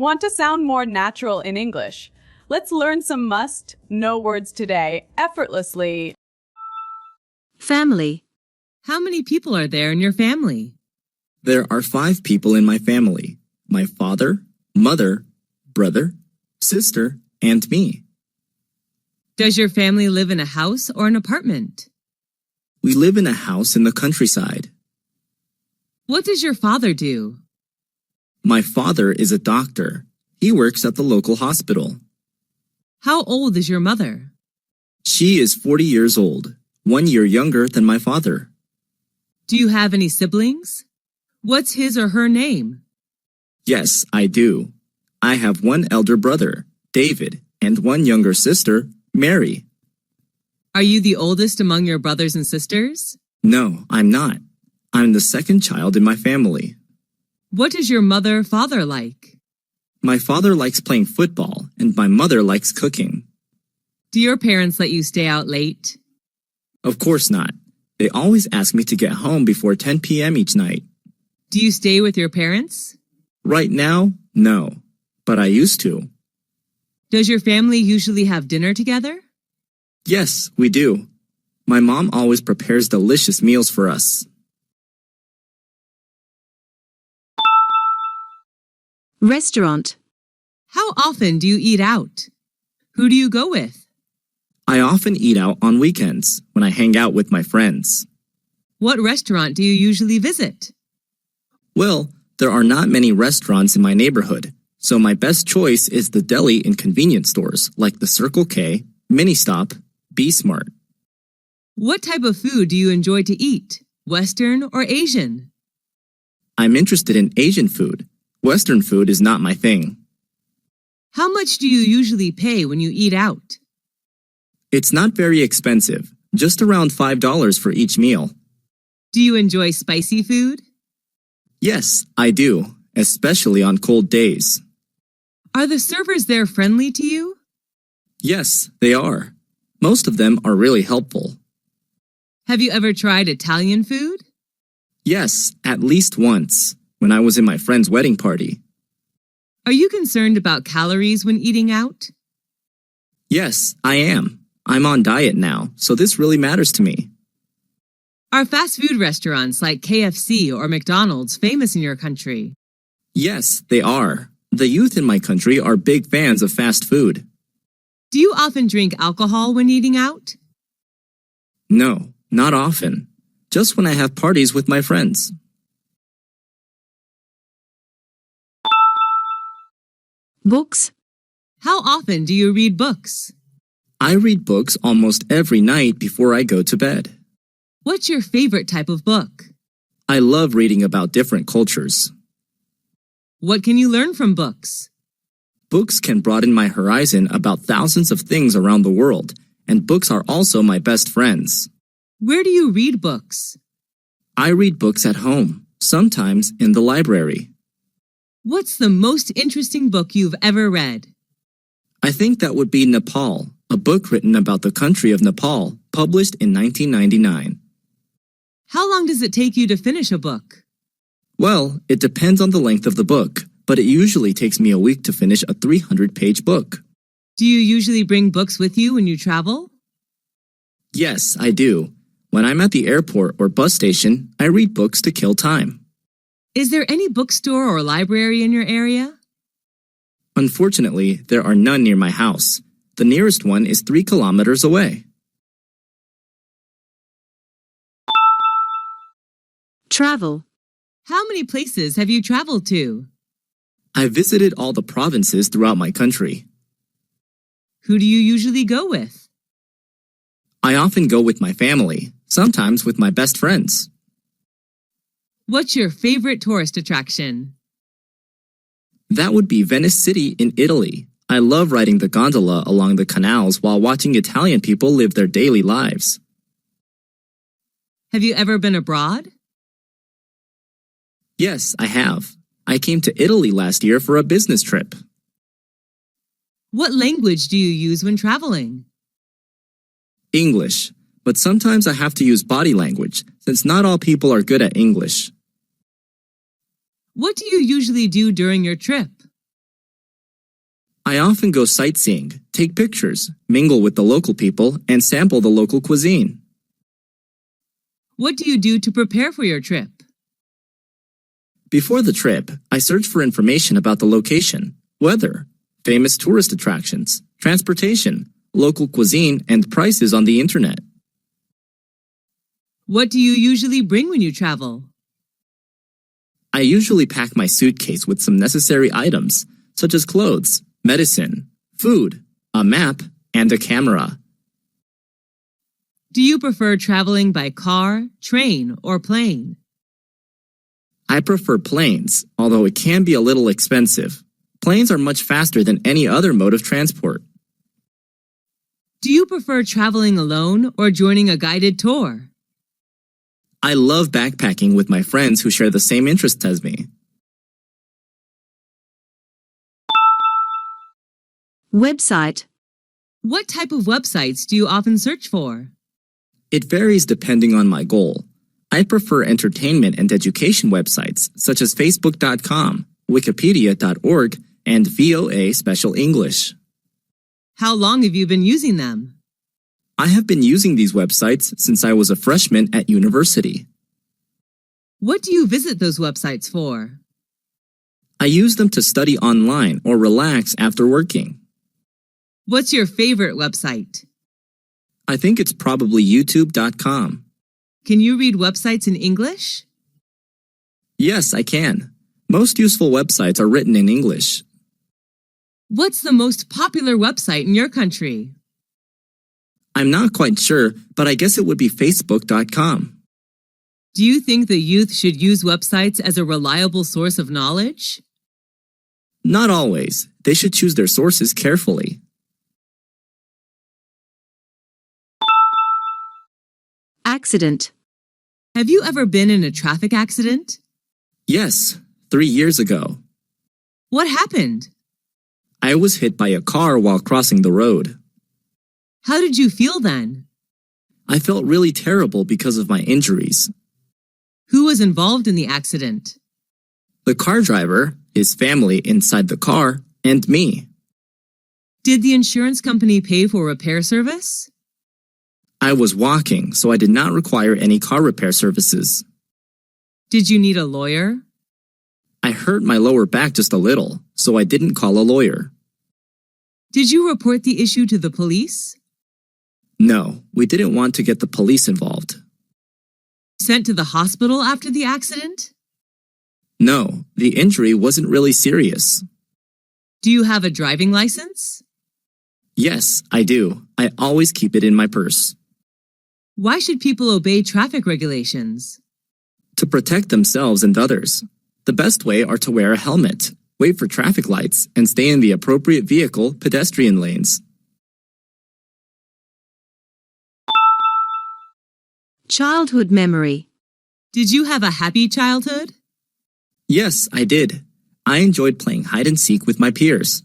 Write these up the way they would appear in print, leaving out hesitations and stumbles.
Want to sound more natural in English? Let's learn some must-know words today, effortlessly. Family. How many people are there in your family? There are 5 people in my family. My father, mother, brother, sister, and me. Does your family live in a house or an apartment? We live in a house in the countryside. What does your father do? My father is a doctor. He works at the local hospital. How old is your mother? She is 40 years old, 1 year younger than my father. Do you have any siblings? What's his or her name? Yes, I do. I have 1 elder brother, David, and 1 younger sister, Mary. Are you the oldest among your brothers and sisters? No, I'm not. I'm the second child in my family. What does your mother/father like? My father likes playing football, and my mother likes cooking. Do your parents let you stay out late? Of course not. They always ask me to get home before 10 p.m. each night. Do you stay with your parents? Right now, no, but I used to. Does your family usually have dinner together? Yes, we do. My mom always prepares delicious meals for us. Restaurant. How often do you eat out? Who do you go with? I often eat out on weekends when I hang out with my friends. What restaurant do you usually visit? Well, there are not many restaurants in my neighborhood, so my best choice is the deli and convenience stores like the Circle K, Mini Stop, B Smart. What type of food do you enjoy to eat? Western or Asian? I'm interested in Asian food. Western food is not my thing. How much do you usually pay when you eat out? It's not very expensive, just around $5 for each meal. Do you enjoy spicy food? Yes, I do, especially on cold days. Are the servers there friendly to you? Yes, they are. Most of them are really helpful. Have you ever tried Italian food? Yes, at least once, when I was in my friend's wedding party. Are you concerned about calories when eating out? Yes, I am. I'm on diet now, so this really matters to me. Are fast food restaurants like KFC or McDonald's famous in your country? Yes, they are. The youth in my country are big fans of fast food. Do you often drink alcohol when eating out? No, not often. Just when I have parties with my friends. Books. How often do you read books? I read books almost every night before I go to bed. What's your favorite type of book? I love reading about different cultures. What can you learn from books? Books can broaden my horizon about thousands of things around the world, and books are also my best friends. Where do you read books? I read books at home, sometimes in the library. What's the most interesting book you've ever read? I think that would be Nepal, a book written about the country of Nepal, published in 1999. How long does it take you to finish a book? Well, it depends on the length of the book, but it usually takes me a week to finish a 300-page book. Do you usually bring books with you when you travel? Yes, I do. When I'm at the airport or bus station, I read books to kill time. Is there any bookstore or library in your area? Unfortunately, there are none near my house. The nearest one is 3 kilometers away. Travel. How many places have you traveled to? I visited all the provinces throughout my country. Who do you usually go with? I often go with my family, sometimes with my best friends. What's your favorite tourist attraction? That would be Venice City in Italy. I love riding the gondola along the canals while watching Italian people live their daily lives. Have you ever been abroad? Yes, I have. I came to Italy last year for a business trip. What language do you use when traveling? English, but sometimes I have to use body language since not all people are good at English. What do you usually do during your trip? I often go sightseeing, take pictures, mingle with the local people, and sample the local cuisine. What do you do to prepare for your trip? Before the trip, I search for information about the location, weather, famous tourist attractions, transportation, local cuisine, and prices on the internet. What do you usually bring when you travel? I usually pack my suitcase with some necessary items, such as clothes, medicine, food, a map, and a camera. Do you prefer traveling by car, train, or plane? I prefer planes, although it can be a little expensive. Planes are much faster than any other mode of transport. Do you prefer traveling alone or joining a guided tour? I love backpacking with my friends who share the same interests as me. Website. What type of websites do you often search for? It varies depending on my goal. I prefer entertainment and education websites such as Facebook.com, Wikipedia.org, and VOA Special English. How long have you been using them? I have been using these websites since I was a freshman at university. What do you visit those websites for? I use them to study online or relax after working. What's your favorite website? I think it's probably YouTube.com. Can you read websites in English? Yes, I can. Most useful websites are written in English. What's the most popular website in your country? I'm not quite sure, but I guess it would be Facebook.com. Do you think the youth should use websites as a reliable source of knowledge? Not always. They should choose their sources carefully. Accident. Have you ever been in a traffic accident? Yes, 3 years ago. What happened? I was hit by a car while crossing the road. How did you feel then? I felt really terrible because of my injuries. Who was involved in the accident? The car driver, his family inside the car, and me. Did the insurance company pay for repair service? I was walking, so I did not require any car repair services. Did you need a lawyer? I hurt my lower back just a little, so I didn't call a lawyer. Did you report the issue to the police? No, we didn't want to get the police involved. Sent to the hospital after the accident? No, the injury wasn't really serious. Do you have a driving license? Yes, I do. I always keep it in my purse. Why should people obey traffic regulations? To protect themselves and others. The best way are to wear a helmet, wait for traffic lights, and stay in the appropriate vehicle pedestrian lanes. Childhood memory. Did you have a happy childhood? Yes, I did. I enjoyed playing hide and seek with my peers.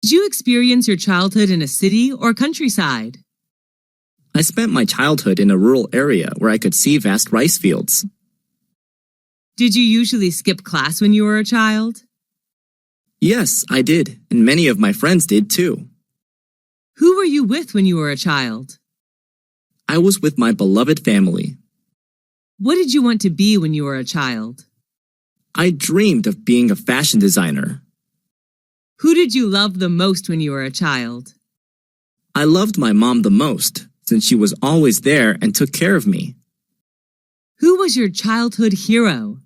Did you experience your childhood in a city or countryside? I spent my childhood in a rural area where I could see vast rice fields. Did you usually skip class when you were a child? Yes, I did, and many of my friends did too. Who were you with when you were a child? I was with my beloved family. What did you want to be when you were a child? I dreamed of being a fashion designer. Who did you love the most when you were a child? I loved my mom the most, since she was always there and took care of me. Who was your childhood hero?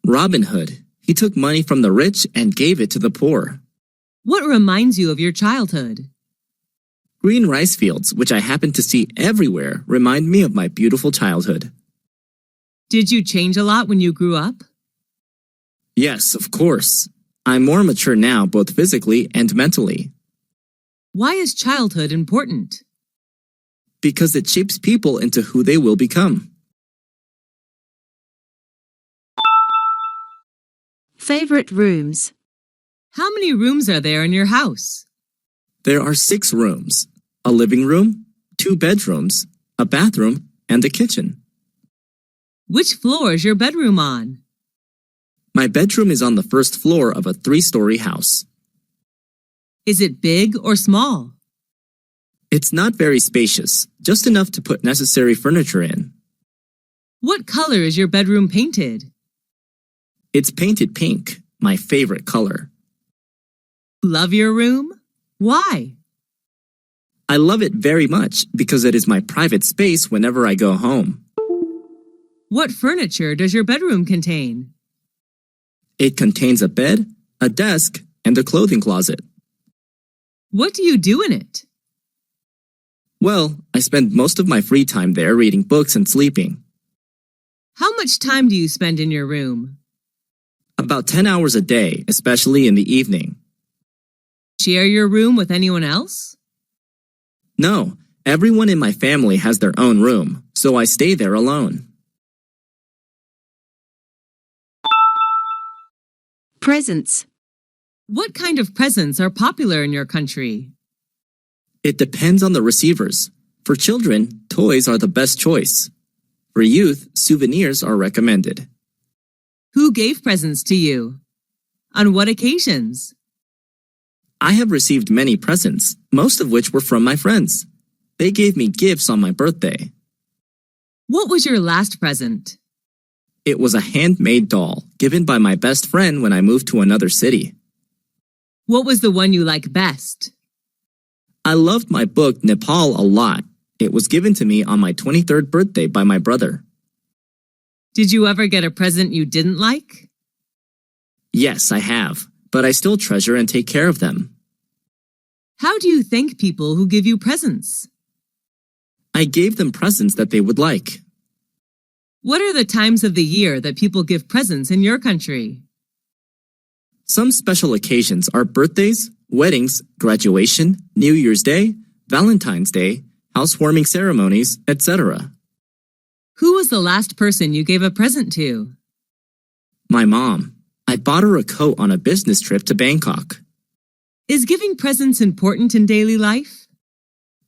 Robin Hood. He took money from the rich and gave it to the poor. What reminds you of your childhood? Green rice fields, which I happen to see everywhere, remind me of my beautiful childhood. Did you change a lot when you grew up? Yes, of course. I'm more mature now, both physically and mentally. Why is childhood important? Because it shapes people into who they will become. Favorite rooms. How many rooms are there in your house? There are 6 rooms, a living room, 2 bedrooms, a bathroom, and a kitchen. Which floor is your bedroom on? My bedroom is on the first floor of a 3-story house. Is it big or small? It's not very spacious, just enough to put necessary furniture in. What color is your bedroom painted? It's painted pink, my favorite color. Love your room? Why? I love it very much because it is my private space whenever I go home. What furniture does your bedroom contain? It contains a bed, a desk, and a clothing closet. What do you do in it? Well, I spend most of my free time there reading books and sleeping. How much time do you spend in your room? About 10 hours a day, especially in the evening. Share your room with anyone else? No, everyone in my family has their own room, so I stay there alone. Presents. What kind of presents are popular in your country? It depends on the receivers. For children, toys are the best choice. For youth, souvenirs are recommended. Who gave presents to you? On what occasions? I have received many presents, most of which were from my friends. They gave me gifts on my birthday. What was your last present? It was a handmade doll given by my best friend when I moved to another city. What was the one you like best? I loved my book Nepal a lot. It was given to me on my 23rd birthday by my brother. Did you ever get a present you didn't like? Yes, I have, but I still treasure and take care of them. How do you thank people who give you presents? I gave them presents that they would like. What are the times of the year that people give presents in your country? Some special occasions are birthdays, weddings, graduation, New Year's Day, Valentine's Day, housewarming ceremonies, etc. Who was the last person you gave a present to? My mom. I bought her a coat on a business trip to Bangkok. Is giving presents important in daily life?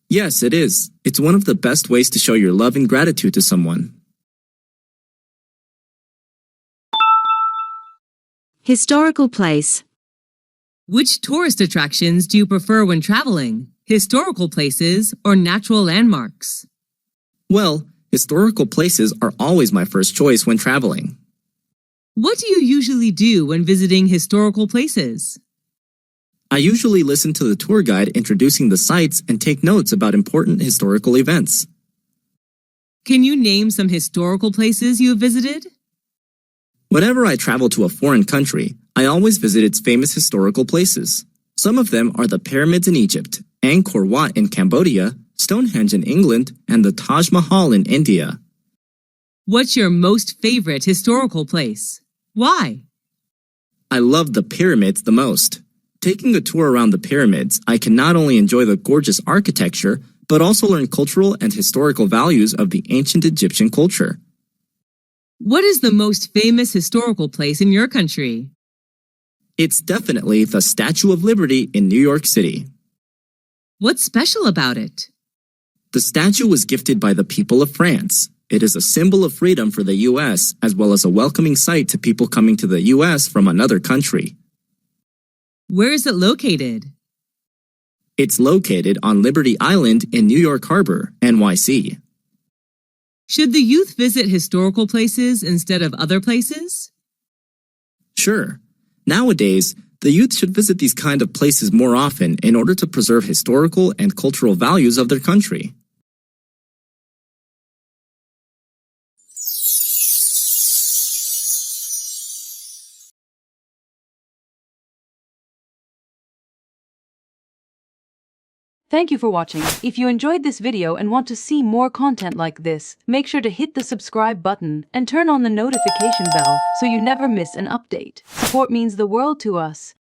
Yes, it is. It's one of the best ways to show your love and gratitude to someone. Historical place. Which tourist attractions do you prefer when traveling? Historical places or natural landmarks? Well, historical places are always my first choice when traveling. What do you usually do when visiting historical places? I usually listen to the tour guide introducing the sites and take notes about important historical events. Can you name some historical places you have visited? Whenever I travel to a foreign country, I always visit its famous historical places. Some of them are the pyramids in Egypt, Angkor Wat in Cambodia, Stonehenge in England, and the Taj Mahal in India. What's your most favorite historical place? Why? I love the pyramids the most. Taking a tour around the pyramids, I can not only enjoy the gorgeous architecture, but also learn cultural and historical values of the ancient Egyptian culture. What is the most famous historical place in your country? It's definitely the Statue of Liberty in New York City. What's special about it? The statue was gifted by the people of France. It is a symbol of freedom for the U.S., as well as a welcoming sight to people coming to the U.S. from another country. Where is it located? It's located on Liberty Island in New York Harbor, NYC. Should the youth visit historical places instead of other places? Sure. Nowadays, the youth should visit these kind of places more often in order to preserve historical and cultural values of their country. Thank you for watching. If you enjoyed this video and want to see more content like this, make sure to hit the subscribe button and turn on the notification bell so you never miss an update. Support means the world to us.